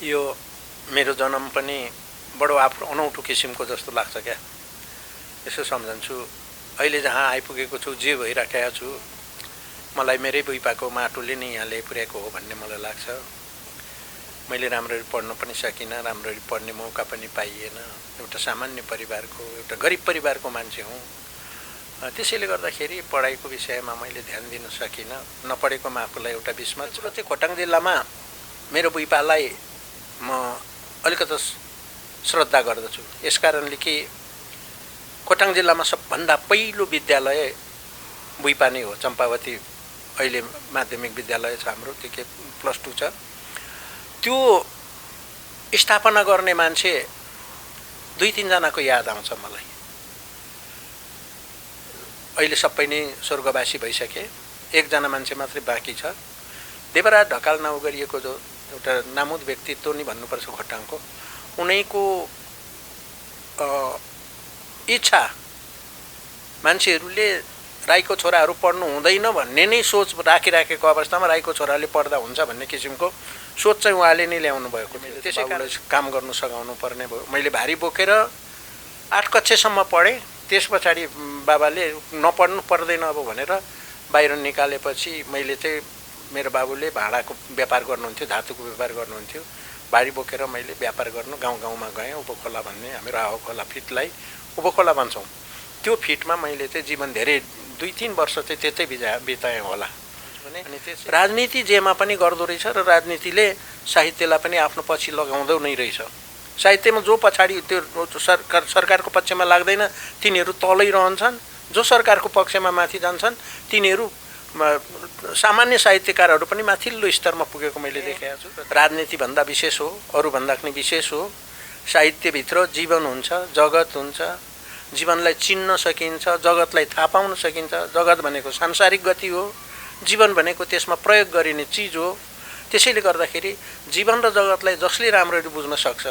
यो मेरो जन्म पनि बडो आफ्नो अनौठो किसिमको जस्तो लाग्छ क्या। यसो सम्झन्छु अहिले जहाँ आइपुगेको छु, जे भइराखेको छु, मलाई मेरै बुइपाको माटोले नै यहाँ ल्याइपुर्याएको हो भन्ने मलाई लाग्छ। मैले राम्ररी पढ्न पनि सकिनँ, राम्ररी पढ्ने मौका पनि पाइएन। एउटा सामान्य परिवारको, एउटा गरिब परिवारको मान्छे हुँ। त्यसैले गर्दाखेरि पढाइको विषयमा मैले ध्यान दिन सकिनँ। नपढेकोमा आफूलाई एउटा विस्मत छ। चाहिँ खोटाङ जिल्लामा मेरो बुइपालाई म अलिकति श्रद्धा गर्दछु, यसकारणले कि खोटाङ जिल्लामा सबभन्दा पहिलो विद्यालय बुइपा नै हो। चम्पावती अहिले माध्यमिक विद्यालय छ हाम्रो, त्यो के +2 छ। त्यो स्थापना गर्ने मान्छे 2-3 जनाको याद आउँछ मलाई। अहिले सबै नै स्वर्गवासी भइसके, एकजना मान्छे मात्रै बाँकी छ। देवराज ढकाल नाउँ गरिएको जो एउटा नामुद व्यक्तित्व नि भन्नुपर्छ खोटाङको, उनैको इच्छा मान्छेहरूले राईको छोराहरू पढ्नु हुँदैन भन्ने नै सोच राखिराखेको अवस्थामा राईको छोराले पढ्दा हुन्छ भन्ने किसिमको सोच चाहिँ उहाँले नै ल्याउनु भएको थियो। त्यसै कारण काम गर्नु सघाउनु पर्ने भयो। मैले भारी बोकेर 8 कक्षासम्म पढेँ। त्यस पछाडि बाबाले नपढ्नु पर्दैन अब भनेर बाहिर निकालेपछि मैले चाहिँ, मेरो बाबुले भाँडाको व्यापार गर्नुहुन्थ्यो, धातुको व्यापार गर्नुहुन्थ्यो। भारी बोकेर मैले व्यापार गर्नु गाउँ गाउँमा गएँ। उपखोला भन्ने हाम्रो आहो खोला फिटलाई उपखोला भन्छौँ। त्यो फिटमा मैले चाहिँ जीवन धेरै 2-3 वर्ष चाहिँ त्यतै बिताएँ होला। अनि राजनीति जेमा पनि गर्दो रहेछ र राजनीतिले साहित्यलाई पनि आफ्नो पछि लगाउँदो नै रहेछ। साहित्यमा जो पछाडि त्यो सरकारको पक्षमा लाग्दैन तिनीहरू तलै रहन्छन्, जो सरकारको पक्षमा माथि जान्छन् तिनीहरू सामान्य साहित्यकारहरू पनि माथिल्लो स्तरमा पुगेको मैले देखेको छु। राजनीतिभन्दा विशेष हो, अरूभन्दा पनि विशेष हो। साहित्यभित्र जीवन हुन्छ, जगत हुन्छ। जीवनलाई चिन्न सकिन्छ, जगतलाई थाहा पाउन सकिन्छ। जगत भनेको सांसारिक गति हो, जीवन भनेको त्यसमा प्रयोग गरिने चिज हो। त्यसैले गर्दाखेरि जीवन र जगतलाई जसले राम्ररी बुझ्न सक्छ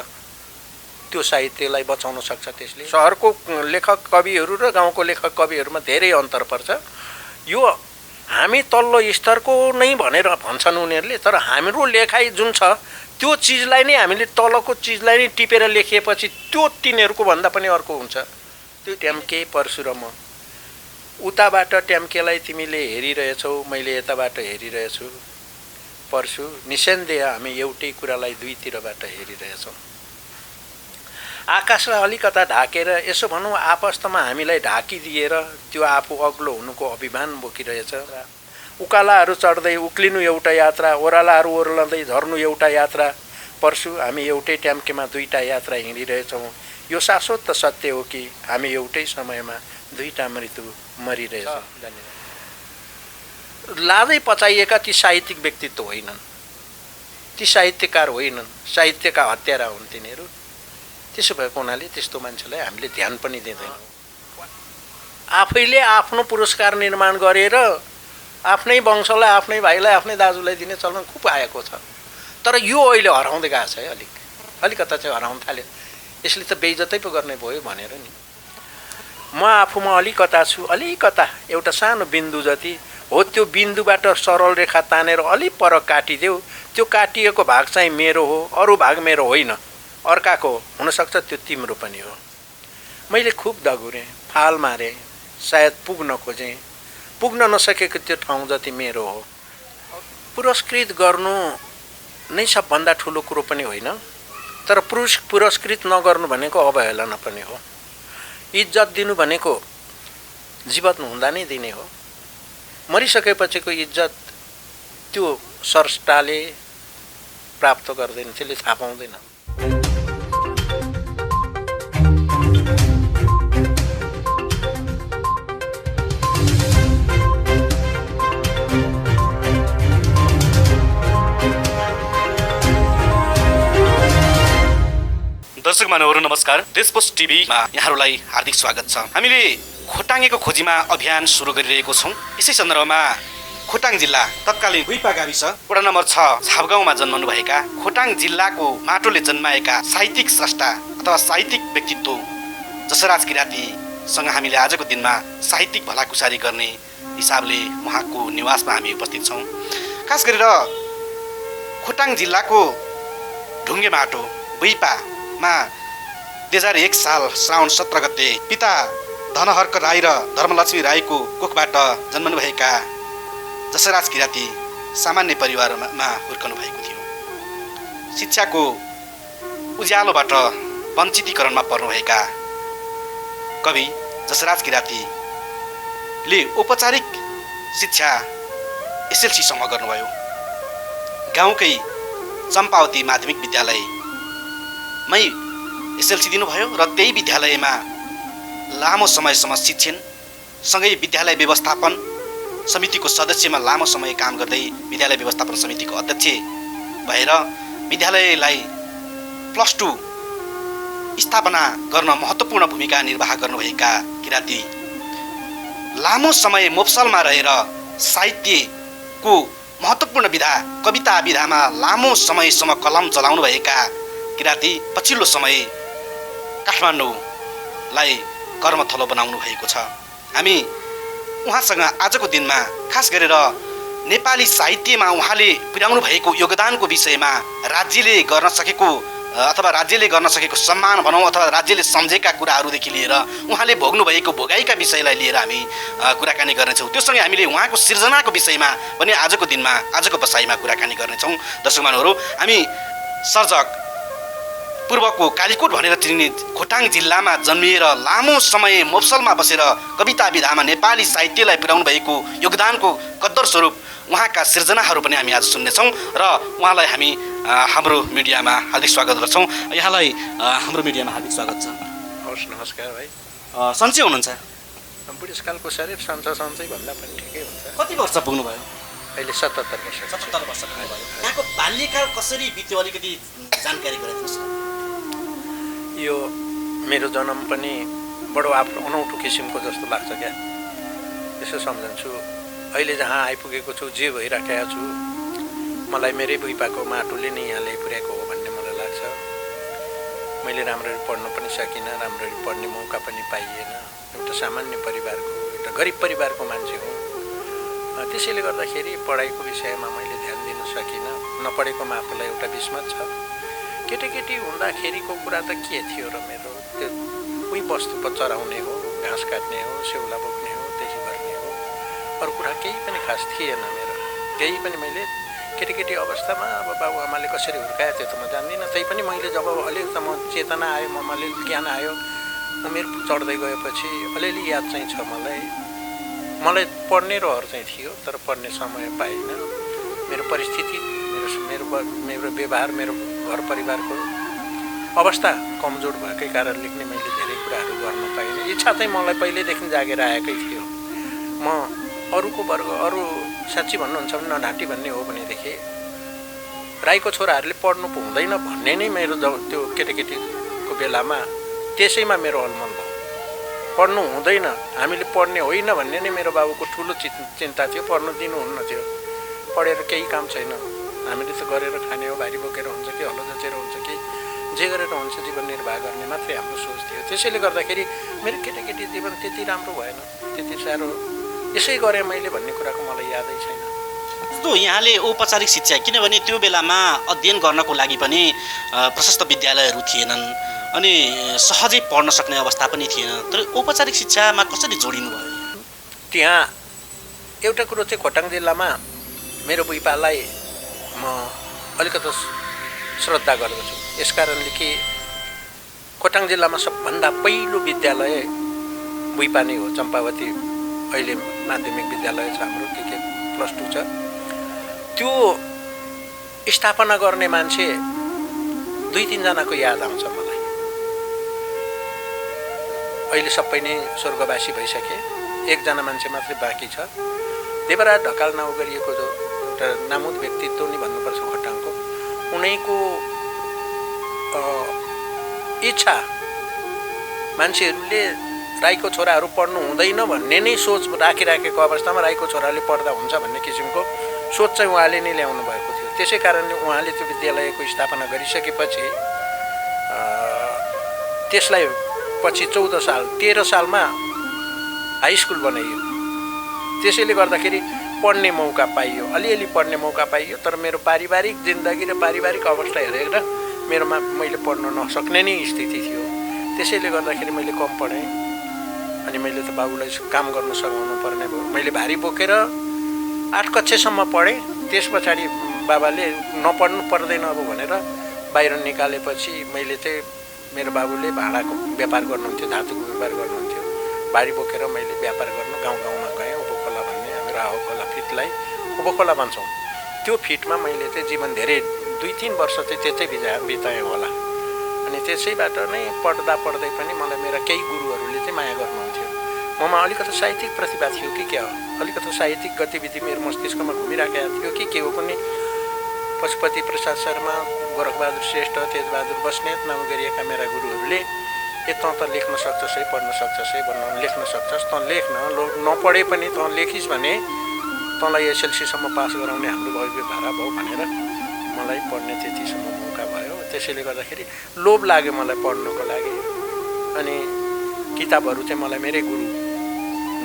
त्यो साहित्यलाई बचाउन सक्छ। त्यसले सहरको लेखक कविहरू र गाउँको लेखक कविहरूमा धेरै अन्तर पर्छ। यो हामी तल्लो स्तरको नै भनेर भन्छन् उनीहरूले, तर हाम्रो लेखाइ जुन छ त्यो चिजलाई नै हामीले तलको चिजलाई नै टिपेर लेखिएपछि त्यो तिनीहरूको भन्दा पनि अर्को हुन्छ। त्यो ट्याम्के परशुराम, उताबाट ट्याम्केलाई तिमीले हेरिरहेछौ, मैले यताबाट हेरिरहेछु। परशु निसन्देह हामी एउटै कुरालाई दुईतिरबाट हेरिरहेछौँ। आकाशलाई अलिकता ढाकेर यसो भनौँ आपस्तमा हामीलाई ढाकिदिएर त्यो आफू अग्लो हुनुको अभिमान बोकिरहेछ। उकालाहरू चढ्दै उक्लिनु एउटा यात्रा, ओह्रालाहरू ओर्लँदै झर्नु एउटा यात्रा। परशु हामी एउटै ट्याम्केमा 2टा यात्रा हिँडिरहेछौँ। यो शाश्वत त सत्य हो कि हामी एउटै समयमा 2टा मृत्यु मरिरहेछौँ। लादै पचाइएका ती साहित्यिक व्यक्तित्व होइनन्, ती साहित्यकार होइनन्, साहित्यका हत्यारा हुन् तिनीहरू। त्यसो भएको हुनाले त्यस्तो मान्छेलाई हामीले ध्यान पनि दिँदैनौँ। आफैले आफ्नो पुरस्कार निर्माण गरेर आफ्नै वंशलाई, आफ्नै भाइलाई, आफ्नै दाजुलाई दिने चलन खुब आएको छ। तर यो अहिले हराउँदै गएको छ है, अलिकता चाहिँ हराउन थाल्यो। यसले त बेइज्जतै पो गर्ने भयो भनेर नि। म आफूमा अलिकता छु, अलिकता एउटा सानो बिन्दु जति हो। त्यो बिन्दुबाट सरल रेखा तानेर अलिक पर काटिदेऊ, त्यो काटिएको भाग चाहिँ मेरो हो, अरू भाग मेरो होइन, अर्काको हो। हुनसक्छ त्यो तिम्रो पनि हो। मैले खुब दगुरेँ, फाल मारेँ, सायद पुग्न खोजेँ, पुग्न नसकेको त्यो ठाउँ जति मेरो हो। पुरस्कृत गर्नु नै सबभन्दा ठुलो कुरो पनि होइन, तर पुरस्कृत नगर्नु भनेको अवहेलना पनि हो। इज्जत दिनु भनेको जीवन हुँदा नै दिने हो। मरिसकेपछिको इज्जत त्यो स्रष्टाले प्राप्त गर्दैन, त्यसले थाहा पाउँदैन। दर्शक महानुभावहरु नमस्कार। देशपोस्ट टिभीमा यहाँहरूलाई हार्दिक स्वागत छ। हामीले खोटाङेको खोजीमा अभियान सुरु गरिरहेको छौँ। यसै सन्दर्भमा खोटाङ जिल्ला तत्कालीन बुइपा गाविस वडा नम्बर 6 छापगाउँमा जन्मनुभएका खोटाङ जिल्लाको माटोले जन्माएका साहित्यिक स्रष्टा अथवा साहित्यिक व्यक्तित्व जसराज किरातीसँग हामीले आजको दिनमा साहित्यिक भलाकुसारी गर्ने हिसाबले उहाँको निवासमा हामी उपस्थित छौँ। खास गरेर खोटाङ जिल्लाको ढुङ्गे माटो बुइपामा 2001 साल श्रावण 17 गते पिता धनहर्क राई र धर्मलक्ष्मी राईको कोखबाट जन्मनुभएका जसराज किराती सामान्य परिवारमा हुर्कनु भएको थियो। शिक्षाको उज्यालोबाट वञ्चितीकरणमा पर्नुभएका कवि जसराज किरातीले औपचारिक शिक्षा एसएलसीसम्म गर्नुभयो। गाउँकै चम्पावती माध्यमिक विद्यालयमै एसएलसी दिनुभयो र त्यही विद्यालयमा लामो समयसम्म शिक्षण सँगै विद्यालय व्यवस्थापन समितिको सदस्यमा लामो समय काम गर्दै विद्यालय व्यवस्थापन समितिको अध्यक्ष भएर विद्यालयलाई +2 स्थापना गर्न महत्त्वपूर्ण भूमिका निर्वाह गर्नुभएका किराती लामो समय मोफसलमा रहेर साहित्यको महत्त्वपूर्ण विधा कविता विधामा लामो समयसम्म कलम चलाउनुभएका किराती पछिल्लो समय काठमाडौँलाई कर्मथलो बनाउनु भएको छ। हामी उहाँसँग आजको दिनमा खास गरेर नेपाली साहित्यमा उहाँले पुर्याउनु भएको योगदानको विषयमा राज्यले गर्न सकेको अथवा राज्यले गर्न सकेको सम्मान भनौँ अथवा राज्यले सम्झेका कुराहरूदेखि लिएर उहाँले भोग्नुभएको भोगाइका विषयलाई लिएर हामी कुराकानी गर्नेछौँ। त्योसँगै हामीले उहाँको सिर्जनाको विषयमा पनि आजको दिनमा आजको बसाइमा कुराकानी गर्नेछौँ। दर्शकमानहरू, हामी सर्जक पूर्वको कालीकोट भनेर चिनिने खोटाङ जिल्लामा जन्मिएर लामो समय मोफसलमा बसेर कविता विधामा नेपाली साहित्यलाई पुर्याउनु भएको योगदानको कद्दर स्वरूप उहाँका सिर्जनाहरू पनि हामी आज सुन्नेछौँ र उहाँलाई हामी हाम्रो मिडियामा हार्दिक स्वागत गर्छौँ। यहाँलाई हाम्रो मिडियामा हार्दिक स्वागत छ। हवस्, नमस्कार भाइ। सन्चै हुनुहुन्छ? बुढेसकालको शरीर सन्चै भन्दा पनि ठिकै हुन्छ। कति वर्ष पुग्नुभयो? अहिले 77 वर्ष। 77 वर्ष पुग्नुभयो। यहाँको बाल्यकाल कसरी बित्यो अलिकति जानकारी गराइदिनुहोस्। यो मेरो जन्म पनि बडो आफ्नो अनौठो किसिमको जस्तो लाग्छ क्या। यसो सम्झन्छु, अहिले जहाँ आइपुगेको छु, जे भइराखेको छु, मलाई मेरै बुइपाको माटोले नै यहाँ ल्याइपुर्याएको हो भन्ने मलाई लाग्छ। मैले राम्ररी पढ्न पनि सकिनँ, राम्ररी पढ्ने मौका पनि पाइएन। एउटा सामान्य परिवारको, एउटा गरिब परिवारको मान्छे हुँ। त्यसैले गर्दाखेरि पढाइको विषयमा मैले ध्यान दिन सकिनँ। नपढेकोमा आफूलाई एउटा विस्मत छ। केटाकेटी हुँदाखेरिको कुरा त के थियो र मेरो, त्यो उही वस्तु चराउने हो, घाँस काट्ने हो, सेउला बोक्ने हो, त्यही गर्ने हो। अरू कुरा केही पनि खास थिएन मेरो। त्यही पनि मैले केटाकेटी अवस्थामा अब बाबुआमाले कसरी हुर्कायो त्यो त म जान्दिनँ। त्यही पनि मैले जब अलिकति चेतना आयो, मलाई ज्ञान आयो, उमेर चढ्दै गएपछि अलिअलि याद चाहिँ छ मलाई पढ्ने रहर चाहिँ थियो, तर पढ्ने समय पाइनँ। मेरो परिस्थिति, मेरो व्यवहार, मेरो घर परिवारको अवस्था कमजोर भएकै कारणले नै मैले धेरै कुराहरू गर्न पाइनँ। इच्छा चाहिँ मलाई पहिल्यैदेखि जागेर आएकै थियो। म अरूको वर्ग, अरू साँच्ची भन्नुहुन्छ भने नढाँटी भन्ने हो भनेदेखि राईको छोराहरूले पढ्नु पो हुँदैन भन्ने नै मेरो त्यो केटाकेटीको बेलामा त्यसैमा मेरो अलमल भयो। पढ्नु हुँदैन, हामीले पढ्ने होइन भन्ने नै मेरो बाबुको ठुलो चिन्ता थियो। पढ्नु दिनुहुन्न थियो। पढेर केही काम छैन, हामीले त गरेर खाने हो, भारी बोकेर हुन्छ कि हलो जचेर हुन्छ कि जे गरेर हुन्छ जीवन निर्वाह गर्ने मात्रै हाम्रो सोच थियो। त्यसैले गर्दाखेरि मेरो केटाकेटी जीवन त्यति राम्रो भएन, त्यति साह्रो यसै गरेँ मैले भन्ने कुराको मलाई यादै छैन। जस्तो यहाँले औपचारिक शिक्षा, किनभने त्यो बेलामा अध्ययन गर्नको लागि पनि प्रशस्त विद्यालयहरू थिएनन् अनि सहजै पढ्न सक्ने अवस्था पनि थिएन, तर औपचारिक शिक्षामा कसरी जोडिनु भयो? त्यहाँ एउटा कुरो चाहिँ खोटाङ जिल्लामा मेरो बुइपालाई म अलिकति श्रद्धा गर्दछु। यस कारणले कि खोटाङ जिल्लामा सबभन्दा पहिलो विद्यालय बुइपा नै हो। चम्पावती अहिले माध्यमिक विद्यालय छ हाम्रो, के +2 छ। त्यो स्थापना गर्ने मान्छे 2-3 जनाको याद आउँछ मलाई। अहिले सबै नै स्वर्गवासी भइसके, एकजना मान्छे मात्रै बाँकी छ। देवराज ढकाल नाउँ गरिएको जो एउटा नामुद व्यक्तित्व नि भन्नुपर्छ खोटाङको, उनैको इच्छा मान्छेहरूले राईको छोराहरू पढ्नु हुँदैन भन्ने नै सोच राखिराखेको अवस्थामा राईको छोराले पढ्दा हुन्छ भन्ने किसिमको सोच चाहिँ उहाँले नै ल्याउनु भएको थियो। त्यसै कारणले उहाँले त्यो विद्यालयको स्थापना गरिसकेपछि त्यसलाई पछि 13 सालमा हाई स्कुल बनाइयो। त्यसैले गर्दाखेरि पढ्ने मौका पाइयो, अलिअलि पढ्ने मौका पाइयो। तर मेरो पारिवारिक जिन्दगी र पारिवारिक अवस्था हेरेर मेरोमा मैले पढ्न नसक्ने नै स्थिति थियो। त्यसैले गर्दाखेरि मैले कम पढेँ। अनि मैले त बाबुलाई काम गर्न सघाउनु पर्ने भयो। मैले भारी बोकेर 8 कक्षासम्म पढेँ। त्यस पछाडि बाबाले नपढ्नु पर्दैन अब भनेर बाहिर निकालेपछि मैले चाहिँ मेरो बाबुले भाँडाको व्यापार गर्नुहुन्थ्यो, धातुको व्यापार गर्नुहुन्थ्यो। भारी बोकेर मैले व्यापार गर्न गाउँ गाउँमा गएँ। उपखोला भन्ने हाम्रो राहो खोला फिटलाई उपखोला भन्छौँ। त्यो फिटमा मैले चाहिँ जीवन धेरै 2-3 वर्ष चाहिँ त्यतै बिताएँ होला। अनि त्यसैबाट नै पढ्दा पढ्दै पनि मलाई मेरा केही गुरुहरूले चाहिँ माया गर्नुहुन्थ्यो। ममा अलिकति साहित्यिक प्रतिभा थियो कि क्या हो, अलिकति साहित्यिक गतिविधि मेरो मस्तिष्कमा घुमिराखेको थियो कि के हो कुनै पशुपति प्रसाद शर्मा, गोरखबहादुर श्रेष्ठ, तेजबहादुर बस्नेत नाउँ गरिएका मेरा गुरुहरूले तँ त लेख्न सक्छस् है, पढ्न सक्छस् है, लेख्न सक्छस्, तँ लेख्न, नपढे पनि तँ लेखिस् भने तँलाई एसएलसीसम्म पास गराउने हाम्रो भव्य भारा भयो भनेर मलाई पढ्ने त्यतिसम्म मौका भयो। त्यसैले गर्दाखेरि लोभ लाग्यो मलाई पढ्नको लागि। अनि किताबहरू चाहिँ मलाई मेरै गुरु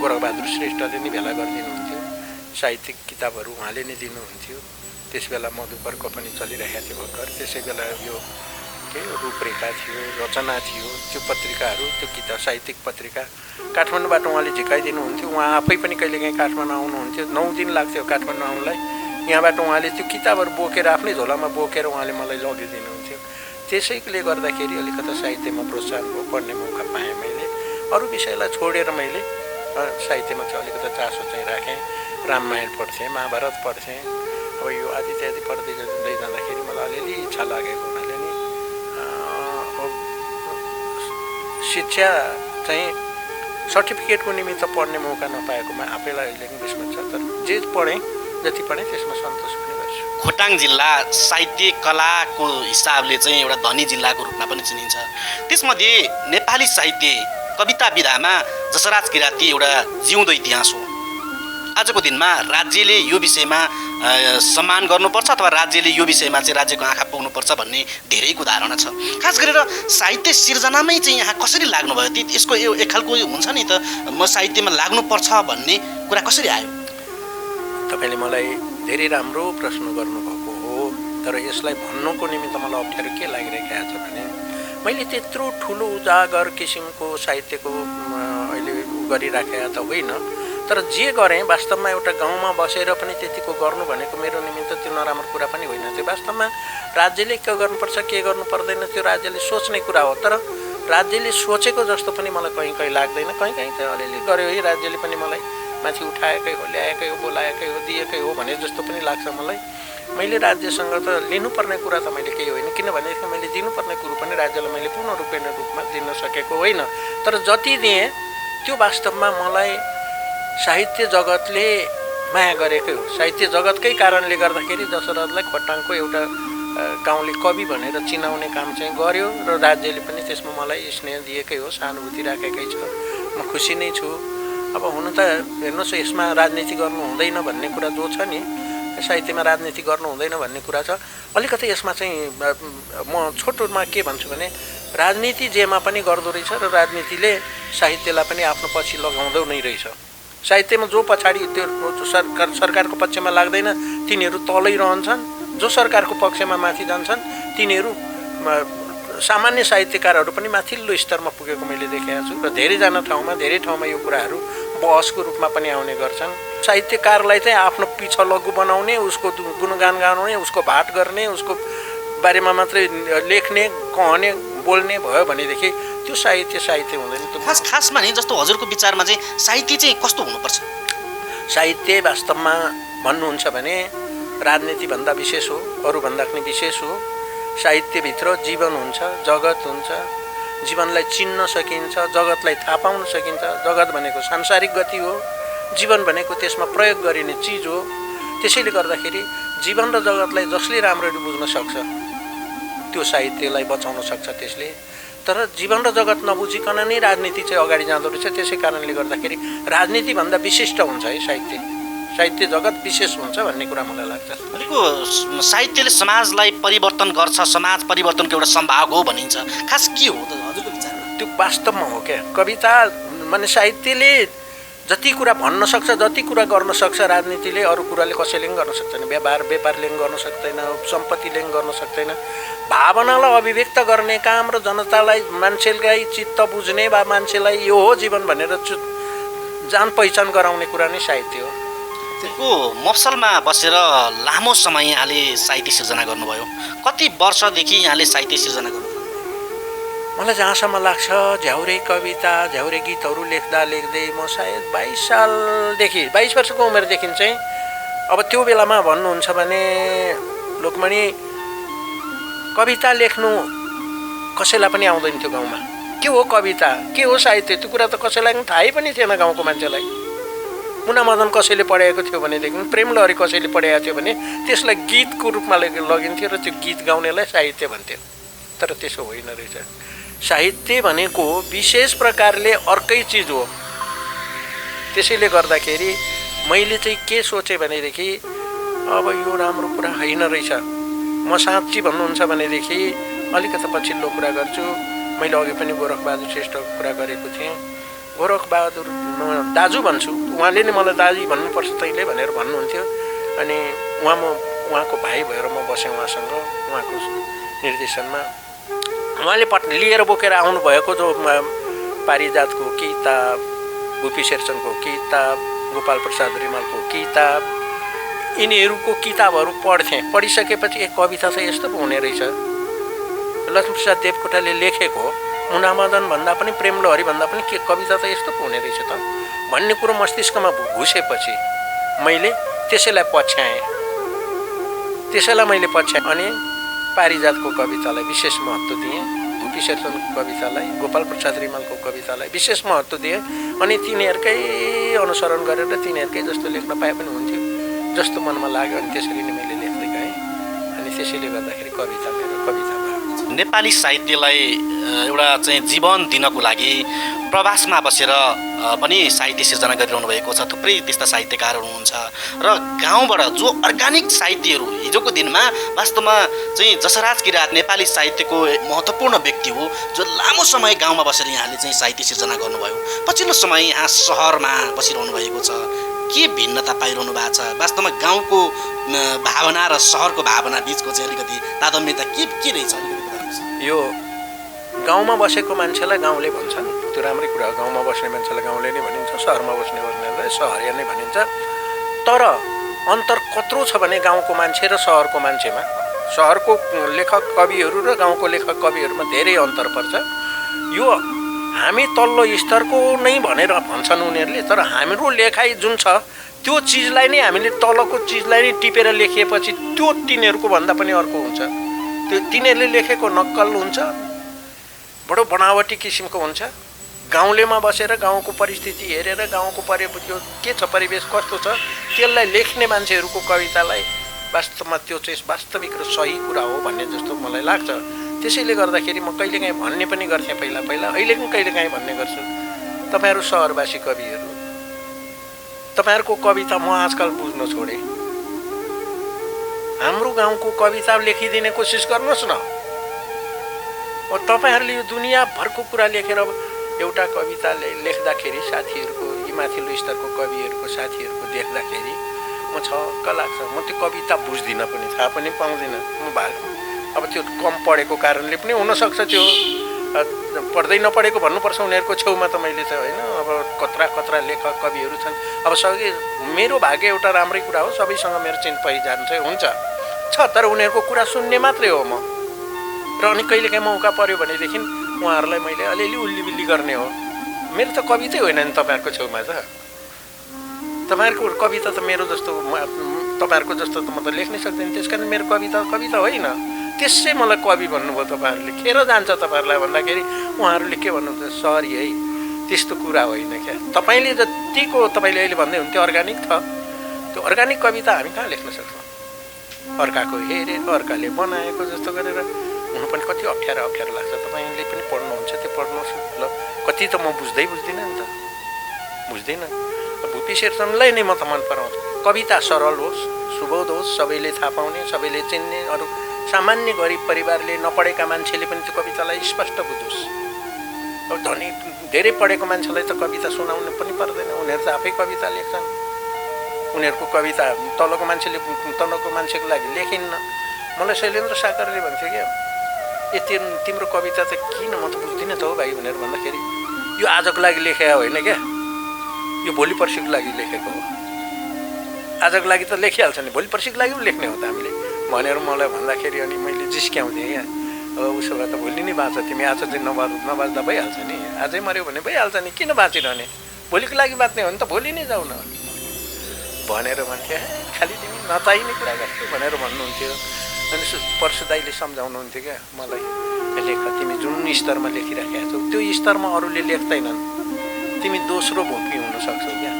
गोरखबहादुर श्रेष्ठले नै भेला गरिदिनुहुन्थ्यो। साहित्यिक किताबहरू उहाँले नै दिनुहुन्थ्यो। त्यस बेला मधुपर्क पनि चलिरहेको थियो भर्खर। त्यसै बेला यो के रूपरेखा थियो, रचना थियो, त्यो पत्रिकाहरू, त्यो किताब साहित्यिक पत्रिका काठमाडौँबाट उहाँले झिकाइदिनुहुन्थ्यो। उहाँ आफै पनि कहिलेकाहीँ काठमाडौँ आउनुहुन्थ्यो। 9 दिन लाग्थ्यो काठमाडौँ आउनलाई। यहाँबाट उहाँले त्यो किताबहरू बोकेर आफ्नै झोलामा बोकेर उहाँले मलाई लगिदिनुहुन्थ्यो। त्यसैले गर्दाखेरि अलिकति साहित्यमा प्रोत्साहन भयो, पढ्ने मौका पाएँ मैले। अरू विषयलाई छोडेर मैले साहित्यमा चाहिँ अलिकति चासो चाहिँ राखेँ। रामायण पढ्थेँ, महाभारत पढ्थेँ। अब यो आदि इत्यादि पढ्दै जाँदाखेरि मलाई अलिअलि इच्छा लागेको हुनाले नि शिक्षा चाहिँ सर्टिफिकेटको निमित्त पढ्ने मौका नपाएकोमा आफैलाई अहिले विस्मत छ। तर जे पढेँ, जति पढेँ त्यसमा सन्तोष पनि गर्छु। खोटाङ जिल्ला साहित्य कलाको हिसाबले चाहिँ एउटा धनी जिल्लाको रूपमा पनि चिनिन्छ। त्यसमध्ये नेपाली साहित्य कविता विधामा जसराज किराँती एउटा जिउँदो इतिहास हो। आजको दिनमा राज्यले यो विषयमा सम्मान गर्नुपर्छ अथवा राज्यले यो विषयमा चाहिँ राज्यको आँखा पुग्नुपर्छ भन्ने धेरैको धारणा छ। खास गरेर साहित्य सिर्जनामै चाहिँ यहाँ कसरी लाग्नुभयो? यसको एक खालको हुन्छ नि त, म साहित्यमा लाग्नुपर्छ भन्ने कुरा कसरी आयो? तपाईँले मलाई धेरै राम्रो प्रश्न गर्नुभएको हो। तर यसलाई भन्नुको निमित्त मलाई अप्ठ्यारो के लागिरहेको छ भने मैले त्यत्रो ठुलो उजागर किसिमको साहित्यको अहिले गरिराखेका त होइन। तर जे गरेँ वास्तवमा एउटा गाउँमा बसेर पनि त्यतिको गर्नु भनेको मेरो निमित्त त्यो नराम्रो कुरा पनि होइन। त्यो वास्तवमा राज्यले के गर्नुपर्छ के गर्नु पर्दैन त्यो राज्यले सोच्ने कुरा हो। तर राज्यले सोचेको जस्तो पनि मलाई कहीँ कहीँ लाग्दैन। कहीँ कहीँ चाहिँ अलिअलि गर्यो है, राज्यले पनि मलाई माथि उठाएकै हो, ल्याएकै हो, बोलाएकै हो, दिएकै हो भने जस्तो पनि लाग्छ मलाई। मैले राज्यसँग त लिनुपर्ने कुरा त मैले केही होइन, किनभनेदेखि मैले दिनुपर्ने कुरो पनि राज्यलाई मैले पूर्ण रूपमा दिन सकेको होइन। तर जति दिएँ त्यो वास्तवमा मलाई साहित्य जगतले माया गरेकै हो। साहित्य जगतकै कारणले गर्दाखेरि दशरथलाई खोटाङको एउटा गाउँले कवि भनेर चिनाउने काम चाहिँ गर्यो र राज्यले पनि त्यसमा मलाई स्नेह दिएकै हो, सहानुभूति राखेकै छ। म खुसी नै छु। अब हुन त हेर्नुहोस्, यसमा राजनीति गर्नु हुँदैन भन्ने कुरा जो छ नि, साहित्यमा राजनीति गर्नु हुँदैन भन्ने कुरा छ। अलिकति यसमा चाहिँ म छोटोमा के भन्छु भने राजनीति जेमा पनि गर्दो रहेछ र राजनीतिले साहित्यलाई पनि आफ्नो पछि लगाउँदो नै रहेछ। साहित्यमा जो पछाडि त्यो सरकारको पक्षमा लाग्दैन तिनीहरू तलै रहन्छन्, जो सरकारको पक्षमा माथि जान्छन् तिनीहरू सामान्य साहित्यकारहरू पनि माथिल्लो स्तरमा पुगेको मैले देखेको छु। र धेरै ठाउँमा यो कुराहरू बहसको रूपमा पनि आउने गर्छन्। साहित्यकारलाई चाहिँ आफ्नो पिछा लघु बनाउने, उसको गुणगान गाउने, उसको भाट गर्ने, उसको बारेमा मात्रै लेख्ने, कहने, बोल्ने भयो भनेदेखि त्यो साहित्य हुँदैन। त्यो खासमा नि जस्तो हजुरको विचारमा चाहिँ साहित्य चाहिँ कस्तो हुनुपर्छ? साहित्य वास्तवमा भन्नुहुन्छ भने राजनीतिभन्दा विशेष हो, अरूभन्दा पनि विशेष हो। साहित्यभित्र जीवन हुन्छ, जगत हुन्छ। जीवनलाई चिन्न सकिन्छ, जगतलाई थाहा पाउन सकिन्छ। जगत भनेको सांसारिक गति हो, जीवन भनेको त्यसमा प्रयोग गरिने चिज हो। त्यसैले गर्दाखेरि जीवन र जगतलाई जसले राम्ररी बुझ्न सक्छ त्यो साहित्यलाई बचाउन सक्छ त्यसले। तर जीवन र जगत नबुझिकन नै राजनीति चाहिँ अगाडि जाँदो रहेछ। त्यसै कारणले गर्दाखेरि राजनीतिभन्दा विशिष्ट हुन्छ है साहित्य जगत विशेष हुन्छ भन्ने कुरा मलाई लाग्छ। भनेको साहित्यले समाजलाई परिवर्तन गर्छ, समाज परिवर्तनको एउटा सम्भाग हो भनिन्छ। खास के हो त हजुरको विचारमा? त्यो वास्तवमा हो क्या। कविता माने साहित्यले जति कुरा भन्न सक्छ, जति कुरा गर्न सक्छ राजनीतिले, अरू कुराले कसैले पनि गर्न सक्दैन। व्यापारले पनि गर्न सक्दैन, सम्पत्तिले पनि गर्न सक्दैन। भावनालाई अभिव्यक्त गर्ने काम र जनतालाई, मान्छेलाई चित्त बुझ्ने वा मान्छेलाई यो हो जीवन भनेर जान पहिचान गराउने कुरा नै साहित्य हो। को मफसलमा बसेर लामो समय यहाँले साहित्य सिर्जना गर्नुभयो। कति वर्षदेखि यहाँले साहित्य सिर्जना गर्नुभयो? मलाई जहाँसम्म लाग्छ झ्याउरे कविता, झ्याउरे गीतहरू लेख्दै म सायद 22 सालदेखि, 22 वर्षको उमेरदेखि चाहिँ, अब त्यो बेलामा भन्नुहुन्छ भने लोकमणि कविता लेख्नु कसैलाई पनि आउँदैन थियो गाउँमा। के हो कविता, के हो साहित्य, त्यो कुरा त कसैलाई पनि थाहै पनि थिएन गाउँको मान्छेलाई। मुना मदन कसैले पढाएको थियो भनेदेखि, प्रेम लहरी कसैले पढाएको थियो भने त्यसलाई गीतको रूपमा लगिन्थ्यो र त्यो गीत गाउनेलाई साहित्य भन्थ्यो। तर त्यसो होइन रहेछ। साहित्य भनेको विशेष प्रकारले अर्कै चिज हो। त्यसैले गर्दाखेरि मैले चाहिँ के सोचेँ भनेदेखि अब यो राम्रो कुरा होइन रहेछ। म साँच्ची भन्नुहुन्छ भनेदेखि अलिकति पछिल्लो कुरा गर्छु। मैले अघि पनि गोरखबहादुर श्रेष्ठको कुरा गरेको थिएँ। गोरखबहादुर दाजु भन्छु, उहाँले नै मलाई दाजु भन्नुपर्छ तैँले भनेर भन्नुहुन्थ्यो। अनि उहाँको भाइ भएर म बसेँ उहाँसँग, उहाँको निर्देशनमा। उहाँले लिएर बोकेर आउनुभएको जो पारिजातको किताब, भुपी शेरचनको किताब, गोपाल प्रसाद रिमालको किताब, यिनीहरूको किताबहरू पढ्थेँ। पढिसकेपछि एक कविता चाहिँ यस्तो पो हुने रहेछ, लक्ष्मीप्रसाद देवकोटाले लेखेको मुनामदन भन्दा पनि, प्रेम लहरी भन्दा पनि के कविता त यस्तो पो हुने रहेछ त भन्ने कुरो मस्तिष्कमा घुसेपछि मैले त्यसैलाई पछ्याएँ। अनि पारिजातको कवितालाई विशेष महत्त्व दिएँ, भुपी शेरचनको कवितालाई, गोपाल प्रसाद रिमालको कवितालाई विशेष महत्त्व दिएँ। अनि तिनीहरूकै अनुसरण गरेर तिनीहरूकै जस्तो लेख्न पाए पनि हुन्थ्यो जस्तो मनमा लाग्यो। अनि त्यसरी नै मैले लेख्दै गएँ। अनि त्यसैले गर्दाखेरि कविता मेरो कविता भयो। नेपाली साहित्यलाई एउटा चाहिँ जीवन दिनको लागि प्रवासमा बसेर पनि साहित्य सिर्जना गरिरहनु भएको छ। थुप्रै त्यस्ता साहित्यकारहरू हुनुहुन्छ र गाउँबाट जो अर्गानिक साहित्यहरू, हिजोको दिनमा वास्तवमा चाहिँ जसराज किरात नेपाली साहित्यको महत्त्वपूर्ण व्यक्ति हो, जो लामो समय गाउँमा बसेर यहाँले चाहिँ साहित्य सिर्जना गर्नुभयो। पछिल्लो समय यहाँ सहरमा बसिरहनु भएको छ। के भिन्नता पाइरहनु भएको छ? वास्तवमा गाउँको भावना र सहरको भावना बिचको चाहिँ अलिकति तारतम्यता के रहेछ? यो गाउँमा बसेको मान्छेलाई गाउँले भन्छन्, त्यो राम्रै कुरा हो। गाउँमा बस्ने मान्छेलाई गाउँले नै भनिन्छ, सहरमा बस्ने मान्छेलाई सहरिया नै भनिन्छ। तर अन्तर कत्रो छ भने गाउँको मान्छे र सहरको मान्छेमा, सहरको लेखक कविहरू र गाउँको लेखक कविहरूमा धेरै अन्तर पर्छ। यो हामी तल्लो स्तरको नै भनेर भन्छन् उनीहरूले, तर हाम्रो लेखाइ जुन छ त्यो चिजलाई नै हामीले तलको चिजलाई नै टिपेर लेखिएपछि त्यो तिनीहरूको भन्दा पनि अर्को हुन्छ। त्यो तिनीहरूले लेखेको नक्कल हुन्छ, बडो बनावटी किसिमको हुन्छ। गाउँलेमा बसेर गाउँको परिस्थिति हेरेर, गाउँको त्यो के छ, परिवेश कस्तो छ, त्यसलाई लेख्ने मान्छेहरूको कवितालाई वास्तवमा त्यो चाहिँ वास्तविक र सही कुरा हो भन्ने जस्तो मलाई लाग्छ। त्यसैले गर्दाखेरि म कहिलेकाहीँ भन्ने पनि गर्थेँ पहिला, अहिले पनि कहिलेकाहीँ भन्ने गर्छु, तपाईँहरू सहरवासी कविहरू, तपाईँहरूको कविता म आजकल बुझ्न छोडेँ। हाम्रो गाउँको कविता लेखिदिने कोसिस गर्नुहोस् न। तपाईँहरूले यो दुनियाँभरको कुरा लेखेर एउटा कविता लेख्दाखेरि साथीहरूको, यी माथिल्लो स्तरको कविहरूको साथीहरूको देख्दाखेरि म छक्क लाग्छ। म त्यो कविता बुझ्दिनँ पनि, थाहा पनि पाउँदिनँ। अब त्यो कम पढेको कारणले पनि हुनसक्छ, त्यो पढ्दै नपढेको भन्नुपर्छ उनीहरूको छेउमा त मैले त होइन। अब कत्रा लेखक कविहरू छन्। अब सबै मेरो भाग्य एउटा राम्रै कुरा हो, सबैसँग मेरो चिन पहिचान चाहिँ हुन्छ छ, तर उनीहरूको कुरा सुन्ने मात्रै हो म। र अनि कहिलेकाहीँ मौका पऱ्यो भनेदेखि उहाँहरूलाई मैले अलिअलि उल्लीबिल्ली गर्ने हो। मेरो त कवितै होइन नि तपाईँहरूको छेउमा त। तपाईँहरूको कविता त मेरो जस्तो, तपाईँहरूको जस्तो त म त लेख्नै सक्दैन। त्यस कारण मेरो कविता होइन। त्यसै मलाई कवि भन्नुभयो तपाईँहरूले। खेर जान्छ तपाईँहरूलाई भन्दाखेरि उहाँहरूले के भन्नुहुन्छ, सरी है, त्यस्तो कुरा होइन क्या। तपाईँले जतिको तपाईँले अहिले भन्दै हुन्थ्यो अर्ग्यानिक छ, त्यो अर्ग्यानिक कविता हामी कहाँ लेख्न सक्छौँ? अर्काको हेरेर, अर्काले बनाएको जस्तो गरेर हुनु पनि कति अप्ठ्यारो लाग्छ। तपाईँले पनि पढ्नुहुन्छ, त्यो पढ्नुहोस् ल। कति त म बुझ्दिनँ नि त, बुझ्दिनँ। भुपी शेरचनलाई नै म त मन पराउँछु। कविता सरल होस्, सुबोध होस्, सबैले थाहा पाउने, सबैले चिन्ने, अरू सामान्य गरिब परिवारले नपढेका मान्छेले पनि त्यो कवितालाई स्पष्ट बुझोस्। अब धनी धेरै पढेको मान्छेलाई त कविता सुनाउनु पनि पर्दैन, उनीहरू त आफै कविता लेख्छन्। उनीहरूको कविता तलको मान्छेको लागि लेखिन्न। मलाई शैलेन्द्र साकारले भन्थ्यो क्या, तिम्रो कविता त किन म त बुझ्दिनँ त हो भाइ भनेर भन्दाखेरि, यो आजको लागि लेखेको होइन क्या, यो भोलि पर्सिको लागि लेखेको हो। आजको लागि त लेखिहाल्छ नि, भोलि पर्सिको लागि पनि लेख्ने हो त हामीले भनेर मलाई भन्दाखेरि अनि मैले जिस्क्याउँथेँ क्या। उसो भए त भोलि नै बाँच, तिमी आज चाहिँ नबाच्दा भइहाल्छ नि, आजै मऱ्यो भने भइहाल्छ नि, किन बाँचिरहने, भोलिको लागि बाँच्ने हो भने त भोलि नै जाऊ न भनेर भन्थ्यो। खालि तिमी नचाहिने कुरा गर्छौ भनेर भन्नुहुन्थ्यो। अनि परशु दाइले सम्झाउनुहुन्थ्यो क्या मलाई, लेख, तिमी जुन स्तरमा लेखिराखेका छौ त्यो स्तरमा अरूले लेख्दैनन्, तिमी दोस्रो भोपी हुन सक्छौ क्या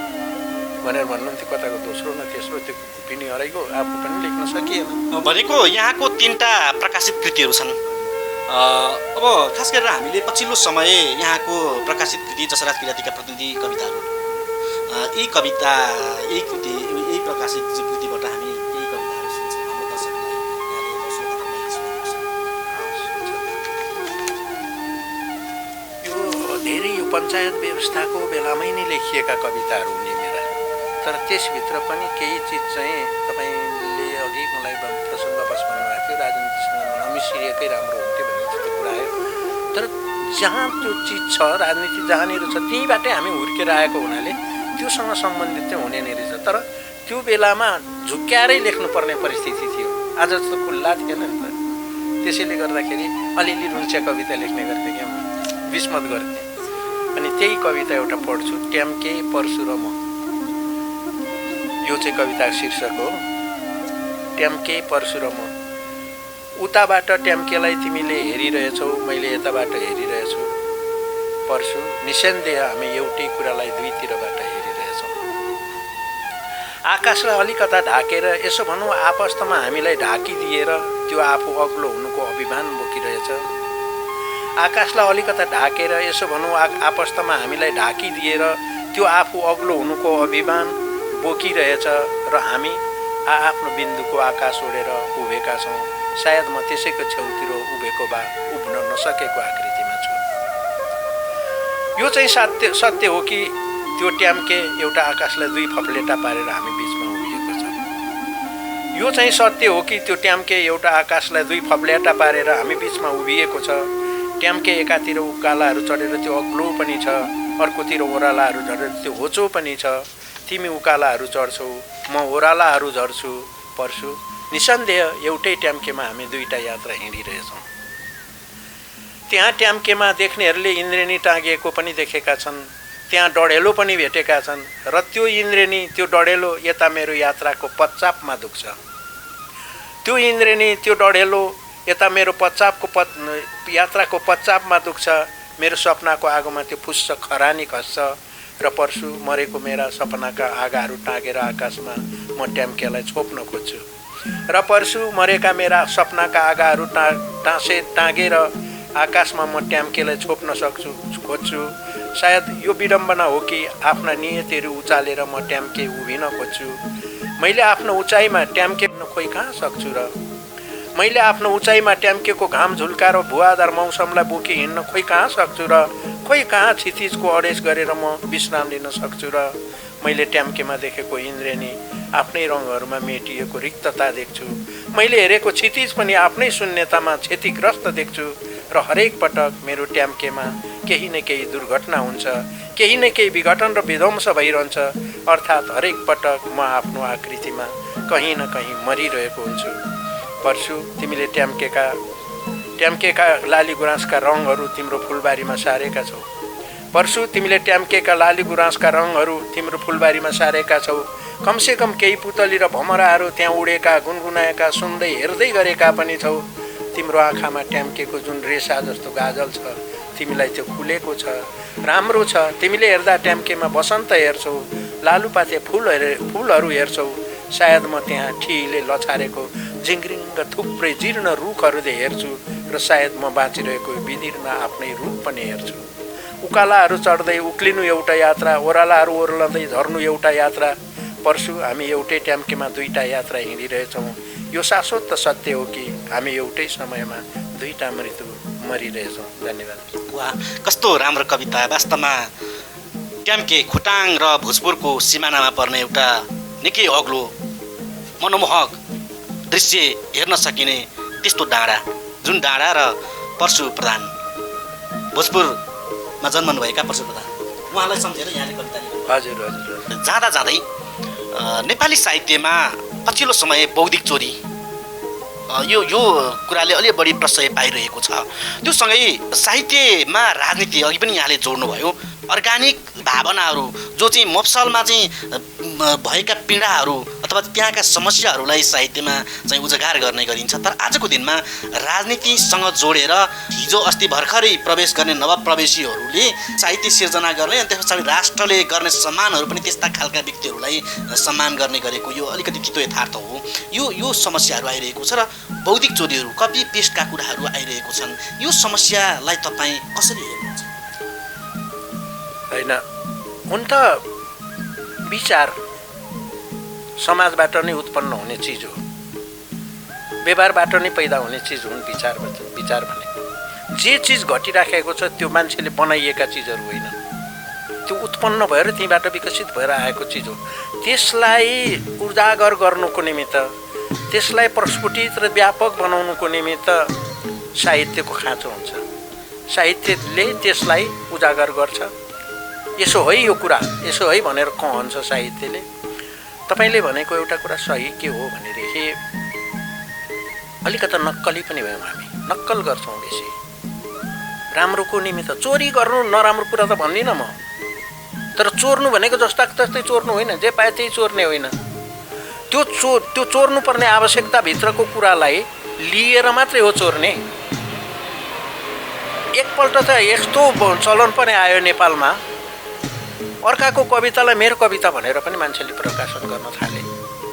भनेर भन्नुहुन्थ्यो। कताको दोस्रो न तेस्रो, त्यो भोपी हराइको, आफू पनि लेख्न सकिएन। भनेको यहाँको 3टा प्रकाशित कृतिहरू छन्। अब खास गरेर हामीले पछिल्लो समय यहाँको प्रकाशित कृति जसराज किरातीका प्रतिनिधि कविताहरू, यही कविता, यही कृति, यही प्रकाशित कृतिबाट हामी यही कविताहरू सुन्छौँ। हाम्रो दर्शकलाई यहाँले दोस्रो कदममा यो धेरै यो पञ्चायत व्यवस्थाको बेलामै नै लेखिएका कविताहरू हुने मेरा, तर त्यसभित्र पनि केही चिज चाहिँ तपाईँले अघि मलाई प्रसङ्गवश भन्नुभएको थियो, राजनीतिसँग नमिसिएकै राम्रो हुन्थ्यो भन्ने चाहिँ कुरा आयो। तर जहाँ त्यो चिज छ, राजनीति जहाँनिर छ त्यहीँबाटै हामी हुर्केर आएको हुनाले त्योसँग सम्बन्धित चाहिँ हुने नै रहेछ। तर त्यो बेलामा झुक्क्याएरै लेख्नुपर्ने परिस्थिति थियो, आज जस्तो खुल्ला थिएन नि त। त्यसैले गर्दाखेरि अलिअलि रुन्च्या कविता लेख्ने गर्थेँ क्या, विस्मत गर्थेँ। अनि त्यही कविता एउटा पढ्छु, ट्याम्के परशु र म। यो चाहिँ कविता शीर्षक हो, ट्याम्के परशु र म। उताबाट ट्याम्केलाई तिमीले हेरिरहेछौ, मैले यताबाट हेरिरहेछु। परशु, निसन्देह हामी एउटै कुरालाई दुईतिरबाट हेरिरहेछौँ। आकाशलाई अलिकता ढाकेर यसो भनौँ आपस्तमा हामीलाई ढाकिदिएर त्यो आफू अग्लो हुनुको अभिमान बोकिरहेछ। आकाशलाई अलिकता ढाकेर यसो भनौँ आपस्तमा हामीलाई ढाकिदिएर त्यो आफू अग्लो हुनुको अभिमान बोकिरहेछ र हामी आफ्नो बिन्दुको आकाश ओढेर उभिएका छौँ। सायद म त्यसैको छेउतिर उभिएको भए उभ्न नसकेको आकृतिमा छु। यो चाहिँ सत्य हो कि त्यो ट्याम्के एउटा आकाशलाई दुई फप्लेटा पारेर हामी बिचमा उभिएको छ। यो चाहिँ सत्य हो कि त्यो ट्याम्के एउटा आकाशलाई दुई फप्लेटा पारेर हामी बिचमा उभिएको छ। ट्याम्के एकातिर उकालाहरू चढेर त्यो अग्लो पनि छ, अर्कोतिर ओह्रालाहरू झरेर त्यो होचो पनि छ। तिमी उकालाहरू चढ्छौ, म ओह्रालाहरू झर्छु। परशु, निसन्देह एउटै ट्याम्केमा हामी दुईटा यात्रा हिँडिरहेछौँ। त्यहाँ ट्याम्केमा देख्नेहरूले इन्द्रेणी टाँगिएको पनि देखेका छन्, त्यहाँ डढेलो पनि भेटेका छन् र त्यो इन्द्रेणी, त्यो डढेलो यता मेरो यात्राको पश्चापमा दुख्छ। त्यो इन्द्रेणी, त्यो डढेलो यता मेरो यात्राको पश्चापमा दुख्छ। मेरो सपनाको आगोमा त्यो फुस्स खरानी खस्छ र परशु, मरेको मेरा सपनाका आगाहरू टाँगेर आकाशमा म ट्याम्केलाई छोप्न खोज्छु। र परशु, मरेका मेरा सपनाका आगाहरू टाँगेर आकाशमा म ट्याम्केलाई छोप्न खोज्छु। सायद यो विडम्बना हो कि आफ्ना नियतहरू उचालेर म ट्याम्के उभिन खोज्छु। मैले आफ्नो उचाइमा ट्याम्के खोइ कहाँ सक्छु र मैले आफ्नो उचाइमा ट्याम्केको घाम झुल्काएर भुवादार मौसमलाई बोकी हिँड्न खोइ कहाँ सक्छु र खोइ कहाँ क्षितिजको अडेस गरेर म विश्राम लिन सक्छु र मैले ट्याम्केमा देखेको इन्द्रेणी आफ्नै रङहरूमा मेटिएको रिक्तता देख्छु। मैले हेरेको क्षितिज पनि आफ्नै शून्यतामा क्षतिग्रस्त देख्छु र हरेक पटक मेरो ट्याम्केमा केही न केही दुर्घटना हुन्छ, केही न केही विघटन र विध्वंस भइरहन्छ। अर्थात् हरेक पटक म आफ्नो आकृतिमा कहीँ न कहीँ मरिरहेको हुन्छु। परशु, तिमीले ट्याम्केका लाली गुराँसका रङहरू तिम्रो फुलबारीमा सारेका छौ। परशु, तिमीले ट्याम्केका लाली गुराँसका रङहरू तिम्रो फुलबारीमा सारेका छौ। कमसेकम केही पुतली र भमराहरू त्यहाँ उडेका, गुनगुनाएका, सुन्दै हेर्दै गरेका पनि छौ। तिम्रो आँखामा ट्याम्केको जुन रेसा जस्तो गाजल छ, तिमीलाई त्यो खुलेको छ, राम्रो छ। तिमीले हेर्दा ट्याम्केमा बसन्त हेर्छौ, लालुपाते फुलहरू हेर्छौ। सायद म त्यहाँ ठिले लछारेको झिङ्रिङ्ग थुप्रै जीर्ण रुखहरू हेर्छु र सायद म बाँचिरहेको विदीर्ण आफ्नै रूप पनि हेर्छु। उकालाहरू चढ्दै उक्लिनु एउटा यात्रा, ओह्रालाहरू ओर्लँदै झर्नु एउटा यात्रा। परशु, हामी एउटै ट्याम्केमा दुईटा यात्रा हिँडिरहेछौँ। यो शाश्वत सत्य हो कि हामी एउटै समयमा दुईटा मृत्यु मरिरहेछौँ। धन्यवाद। वाह, कस्तो राम्रो कविता। वास्तवमा ट्याम्के खोटाङ र भोजपुरको सिमानामा पर्ने एउटा निकै अग्लो मनमोहक दृश्य हेर्न सकिने त्यस्तो डाँडा, जुन डाँडा र परशु प्रधान, भोजपुरमा जन्मनुभएका परशु प्रधान, उहाँलाई सम्झेर यहाँले कविता लेख्नु। हजुर हजुर। जाँदा जाँदै नेपाली साहित्यमा पछिल्लो समय बौद्धिक चोरी यो कुराले अलि बढी प्रशय पाइरहेको छ। त्यो सँगै साहित्यमा राजनीति अघि पनि यहाँले जोड्नुभयो। अर्ग्यानिक भावनाहरू जो चाहिँ मफसलमा चाहिँ भएका पीडाहरू अथवा त्यहाँका समस्याहरूलाई साहित्यमा चाहिँ उजागर गर्ने गरिन्छ। तर आजको दिनमा राजनीतिसँग जोडेर हिजो अस्ति भर्खरै प्रवेश गर्ने नवप्रवेशीहरूले साहित्य सिर्जना गर्ने अनि त्यस पछाडि राष्ट्रले गर्ने सम्मानहरू पनि त्यस्ता खालका व्यक्तिहरूलाई सम्मान गर्ने गरेको यो अलिकति चित्तो यथार्थ हो। यो समस्याहरू आइरहेको छ र बौद्धिक चोरीहरू, कपी पेस्टका कुराहरू आइरहेको छन्। यो समस्यालाई तपाईँ कसरी हेर्नुहुन्छ? होइन, हुन त विचार समाजबाट नै उत्पन्न हुने चिज हो, व्यवहारबाट नै पैदा हुने चिज हुन् विचार भनेको। जे चिज घटिराखेको छ त्यो मान्छेले बनाइएका चिजहरू होइन, त्यो उत्पन्न भएर त्यहीँबाट विकसित भएर आएको चिज हो। त्यसलाई उजागर गर्नुको निमित्त, त्यसलाई प्रस्फुटित र व्यापक बनाउनुको निमित्त साहित्यको खाँचो हुन्छ। साहित्यले त्यसलाई उजागर गर्छ। यसो है यो कुरा, यसो है भनेर कहन्छ साहित्यले। तपाईँले भनेको एउटा कुरा सही के हो भनेदेखि अलिकता नक्कली पनि भयौँ हामी, नक्कल गर्छौँ बेसी राम्रोको निमित्त। चोरी गर्नु नराम्रो कुरा त भन्दिनँ म, तर चोर्नु भनेको जस्ताको तस्तै चोर्नु होइन, जे पाए त्यही चोर्ने होइन। त्यो चोर्नुपर्ने आवश्यकताभित्रको कुरालाई लिएर मात्रै हो चोर्ने। एकपल्ट त यस्तो चलन पनि आयो नेपालमा, अर्काको कवितालाई मेरो कविता भनेर पनि मान्छेले प्रकाशन गर्न थाले,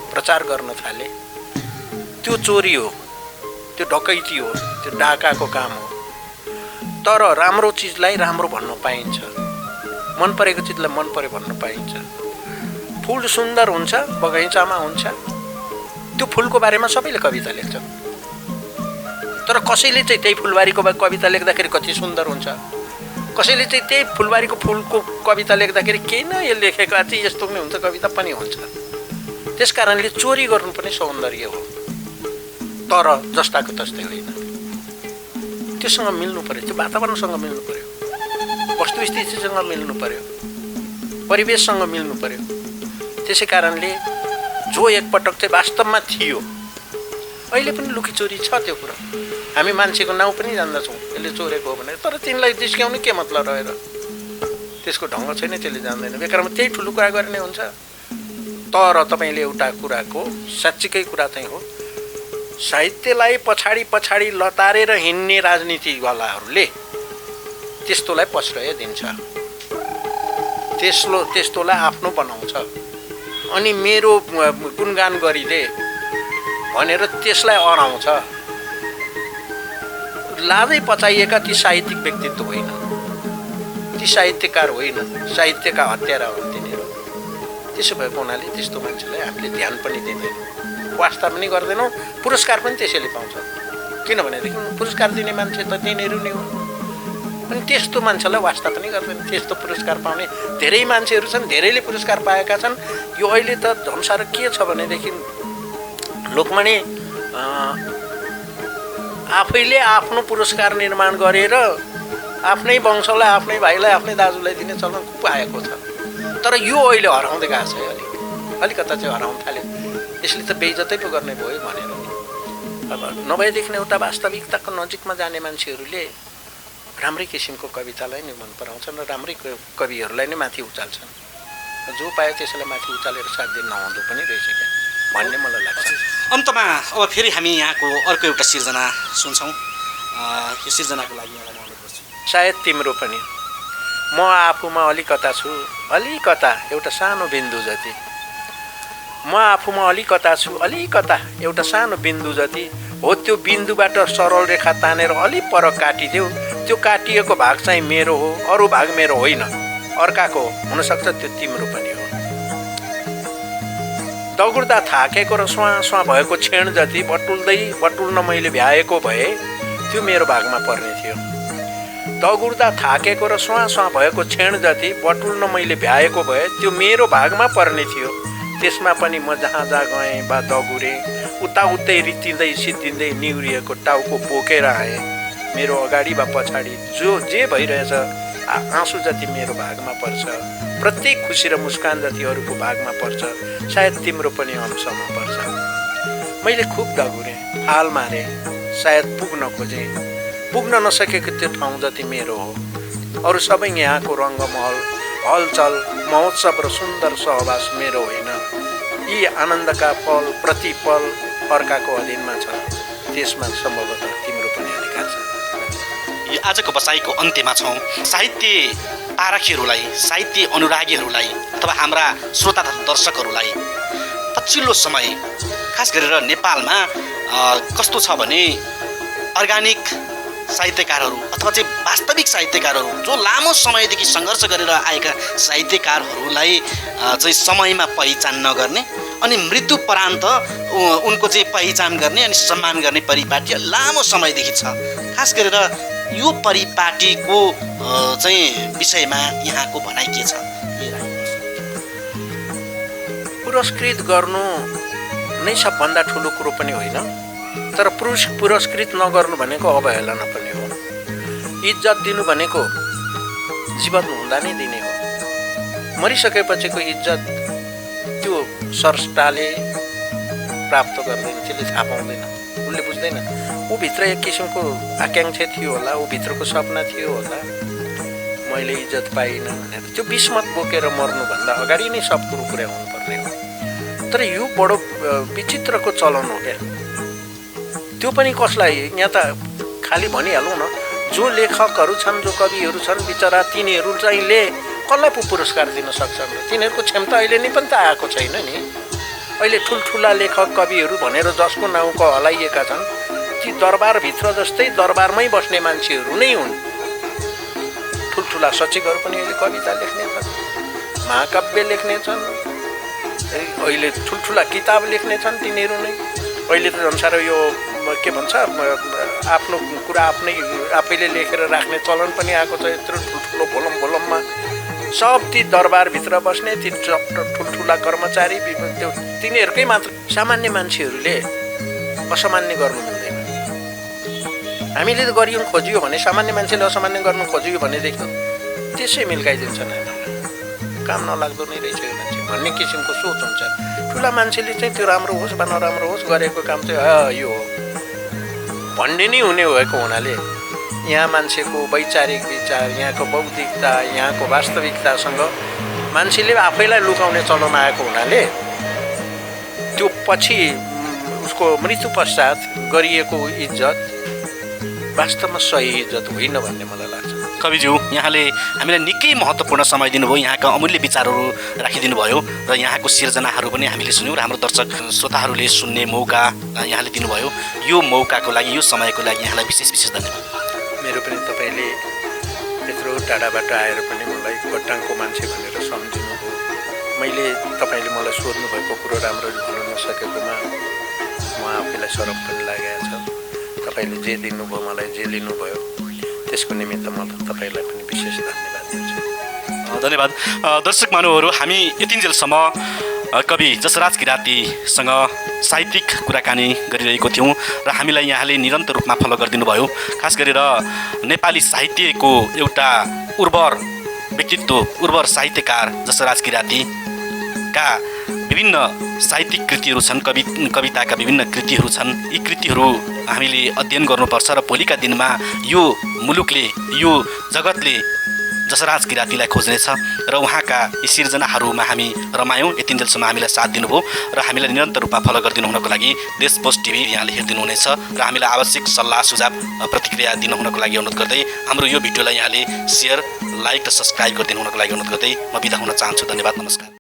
प्रचार गर्न थाले। त्यो चोरी हो, त्यो डकैती हो, त्यो डाकाको काम हो। तर राम्रो चिजलाई राम्रो भन्न पाइन्छ, मन परेको चिजलाई मन पऱ्यो भन्न पाइन्छ। फुल सुन्दर हुन्छ, बगैँचामा हुन्छ, त्यो फुलको बारेमा सबैले कविता लेख्छन्। तर कसैले चाहिँ त्यही फुलबारीको कविता लेख्दाखेरि कति सुन्दर हुन्छ, कसैले चाहिँ त्यही फुलबारीको फुलको कविता लेख्दाखेरि केही न यो लेखेको अझै यस्तो पनि हुन्छ कविता पनि हुन्छ। त्यस कारणले चोरी गर्नु पनि सौन्दर्य हो, तर जस्ताको तस्तै होइन। त्योसँग मिल्नु पर्यो, त्यो वातावरणसँग मिल्नु पर्यो, वस्तुस्थितिसँग मिल्नु पर्यो, परिवेशसँग मिल्नु पर्यो। त्यसै कारणले जो एकपटक चाहिँ वास्तवमा थियो, अहिले पनि लुकी चोरी छ त्यो कुरा। हामी मान्छेको नाउँ पनि जान्दछौँ यसले चोरेको हो भने, तर तिनलाई जिस्क्याउनु के मतलब रहेर? त्यसको ढङ्ग छैन, त्यसले जान्दैन, बेकारमा त्यही ठुलो कुरा गर्ने हुन्छ। तर तपाईँले एउटा कुराको साँच्चीकै कुरा चाहिँ हो, साहित्यलाई पछाडि पछाडि लतारेर हिँड्ने राजनीतिवालाहरूले त्यस्तोलाई प्रश्रय दिन्छ, त्यस्तोलाई आफ्नो बनाउँछ, अनि मेरो गुणगान गरिदे भनेर त्यसलाई अराउँछ। लाजै पचाइएका ती साहित्यिक व्यक्तित्व होइन, ती साहित्यकार होइन, साहित्यका हत्यारा हुन् तिनीहरू। त्यसो भएको हुनाले त्यस्तो मान्छेलाई हामीले ध्यान पनि दिँदैनौँ, वास्ता पनि गर्दैनौँ, पुरस्कार पनि त्यसैले पाउँछ। किनभनेदेखि पुरस्कार दिने मान्छे त तिनीहरू नै हुन्, अनि त्यस्तो मान्छेलाई वास्ता पनि गर्दैन। त्यस्तो पुरस्कार पाउने धेरै मान्छेहरू छन्, धेरैले पुरस्कार पाएका छन्। यो अहिले त झम्सारो के छ भनेदेखि लोकमणि आफैले आफ्नो पुरस्कार निर्माण गरेर आफ्नै वंशलाई, आफ्नै भाइलाई, आफ्नै दाजुलाई दिने चलन खुब आएको छ। तर यो अहिले हराउँदै गएको छ, अलिकता चाहिँ हराउन थाल्यो। यसले त बेइज्जतै पो गर्ने भयो भनेर नि। अब नभएदेखि एउटा वास्तविकताको नजिकमा जाने मान्छेहरूले राम्रै किसिमको कवितालाई नै मन पराउँछन् र राम्रै कविहरूलाई नै माथि उचाल्छन्। जो पायो त्यसैलाई माथि उचालेर साथ दिन नहुँदो पनि रहेछ क्या भन्ने मलाई लाग्छ। अन्तमा अब फेरि हामी यहाँको अर्को एउटा सिर्जना सुन्छौँ। यो सिर्जनाको लागि यहाँलाई म अनुरोध गर्छु। सायद तिम्रो पनि म आफूमा अलिकता छु, अलिकता एउटा सानो बिन्दु जति। म आफूमा अलिकता छु, अलिकता एउटा सानो बिन्दु जति हो। त्यो बिन्दुबाट सरल रेखा तानेर अलि पर काटिदेऊ। त्यो काटिएको भाग चाहिँ मेरो हो, अरू भाग मेरो होइन, अर्काको हो। हुनसक्छ त्यो तिम्रो पनि हो। दगुर्दा थाकेको र स्वाँ भएको छेण जति बटुल्न मैले भ्याएको भए त्यो मेरो भागमा पर्ने थियो। दगुर्दा थाकेको र स्वाँ भएको छेण जति बटुल्न मैले भ्याएको भए त्यो मेरो भागमा पर्ने थियो। त्यसमा पनि म जहाँ गएँ बा दगुरेँ, उताउतै रित्तिँदै सिद्धिँदै निहुरिएको टाउको बोकेर आएँ। मेरो अगाडि वा पछाडि जे भइरहेछ आँसु जति मेरो भागमा पर्छ, प्रत्येक खुसी र मुस्कान जति अरूको भागमा पर्छ, सायद तिम्रो पनि अंशमा पर्छ। मैले खुब दगुरेँ, हाल मारेँ, सायद पुग्न खोजेँ, पुग्न नसकेको त्यो ठाउँ जति मेरो हो। अरू सबै यहाँको रङ्गमहल, हलचल, महोत्सव र सुन्दर सहवास मेरो होइन। यी आनन्दका पल प्रतिपल अर्काको अधीनमा छ, त्यसमा सम्भवतः तिम्रो पनि अधिकार छ। आजको बसाइको अन्त्यमा छौँ। साहित्य पारखीहरूलाई, साहित्य अनुरागीहरूलाई अथवा हाम्रा श्रोता तथा दर्शकहरूलाई पछिल्लो समय खास गरेर नेपालमा कस्तो छ भने अर्गानिक साहित्यकारहरू अथवा चाहिँ वास्तविक साहित्यकारहरू जो लामो समयदेखि सङ्घर्ष गरेर आएका साहित्यकारहरूलाई चाहिँ समयमा पहिचान नगर्ने अनि मृत्युपरान्त उनको चाहिँ पहिचान गर्ने अनि सम्मान गर्ने परिपाटी लामो समयदेखि छ। खास गरेर यो परिपाटीको चाहिँ विषयमा यहाँको भनाइ के छ? पुरस्कृत गर्नु नै सबभन्दा ठुलो कुरो पनि होइन, तर पुरस्कृत नगर्नु भनेको अवहेलना पनि हो। इज्जत दिनु भनेको जीवन हुँदा नै दिने हो। मरिसकेपछिको इज्जत त्यो स्रष्टाले प्राप्त गर्दैन, त्यसले थाहा पाउँदैन, उसले बुझ्दैन। ऊ भित्र एक किसिमको आकाङ्क्षा थियो होला, ऊ भित्रको सपना थियो होला, मैले इज्जत पाइनँ भनेर त्यो विस्मत बोकेर मर्नुभन्दा अगाडि नै सब कुरो पुरा हुनुपर्ने हो। तर यो बडो विचित्रको चलन हो क्या। त्यो पनि कसलाई, यहाँ त खालि भनिहालौँ न, जो लेखकहरू छन्, जो कविहरू छन्, बिचरा तिनीहरू चाहिँले कसलाई पो पुरस्कार दिन सक्छन्? तिनीहरूको क्षमता अहिले नै पनि त आएको छैन नि। अहिले ठुल्ठुला लेखक कविहरू भनेर जसको नाउँको हलाइएका छन्, ती दरबारभित्र जस्तै दरबारमै बस्ने मान्छेहरू नै हुन्। ठुल्ठुला सचिवहरू पनि अहिले कविता लेख्ने छन्, महाकाव्य लेख्ने छन्, अहिले ठुल्ठुला किताब लेख्ने छन् तिनीहरू नै। अहिले त अनुसार यो के भन्छ, आफ्नो कुरा आफैले लेखेर राख्ने चलन पनि आएको छ। यत्रो ठुल्ठुलो भोलममा सब ती दरबारभित्र बस्ने ती ठुल्ठुला कर्मचारी त्यो तिनीहरूकै मात्र। सामान्य मान्छेहरूले असामान्य गर्नु मिल्दैन। हामीले त गरियौँ खोजियो भने, सामान्य मान्छेले असामान्य गर्नु खोजियो भनेदेखि त्यसै मिल्काइदिन्छन् हामीलाई। काम नलाग्दो नै रहेछ यो मान्छे भन्ने किसिमको सोच हुन्छ। ठुला मान्छेले चाहिँ त्यो राम्रो होस् वा नराम्रो होस् गरेको काम चाहिँ यो हो भन्ने नै हुने भएको हुनाले यहाँ मान्छेको वैचारिक विचार, यहाँको बौद्धिकता, यहाँको वास्तविकतासँग मान्छेले आफैलाई लुकाउने चलन आएको हुनाले त्यो पछि उसको मृत्यु पश्चात गरिएको इज्जत वास्तवमा सही इज्जत होइन भन्ने मलाई लाग्छ। कविज्यू, यहाँले हामीलाई निकै महत्त्वपूर्ण समय दिनुभयो, यहाँका अमूल्य विचारहरू राखिदिनु भयो र यहाँको सिर्जनाहरू पनि हामीले सुन्यौँ र हाम्रो दर्शक श्रोताहरूले सुन्ने मौका यहाँले दिनुभयो। यो मौकाको लागि, यो समयको लागि यहाँलाई विशेष धन्यवाद। मेरो पनि तपाईँले यत्रो टाढाबाट आएर पनि मलाई खोटाङको मान्छे भनेर सम्झिनुभयो। मैले तपाईँले मलाई सोध्नुभएको कुरो राम्ररी भन्न नसकेकोमा म आफैलाई सरम पनि लागेको छ। तपाईँले जे दिनुभयो मलाई, जे लिनुभयो, त्यसको निमित्त म तपाईँलाई पनि विशेष धन्यवाद दिन्छु। धन्यवाद। दर्शक महानुभावहरू, हामी यतिन्जेलसम्म कवि जसराज किरातीसँग साहित्यिक कुराकानी गरिरहेको थियौँ र हामीलाई यहाँले निरन्तर रूपमा फलो गरिदिनु भयो। खास गरेर नेपाली साहित्यको एउटा उर्वर व्यक्तित्व, उर्वर साहित्यकार जसराज किरातीका विभिन्न साहित्यिक कृतिहरू छन्, कविताका विभिन्न कृतिहरू छन्। यी कृतिहरू हामीले अध्ययन गर्नुपर्छ र भोलिका दिनमा यो मुलुकले, यो जगतले जसराज किरातीलाई खोज्नेछ र उहाँका यी सिर्जनाहरूमा हामी रमायौँ। यतिन्जेलसम्म हामीलाई साथ दिनुभयो र हामीलाई निरन्तर रूपमा फलो गरिदिनु हुनको लागि देश पोस्ट टिभी यहाँले हेरिदिनु हुनेछ र हामीलाई आवश्यक सल्लाह सुझाव प्रतिक्रिया दिनु हुनको लागि अनुरोध गर्दै हाम्रो यो भिडियोलाई यहाँले सेयर, लाइक र सब्सक्राइब गरिदिनु हुनको लागि अनुरोध गर्दै म बिदा हुन चाहन्छु। धन्यवाद, नमस्कार।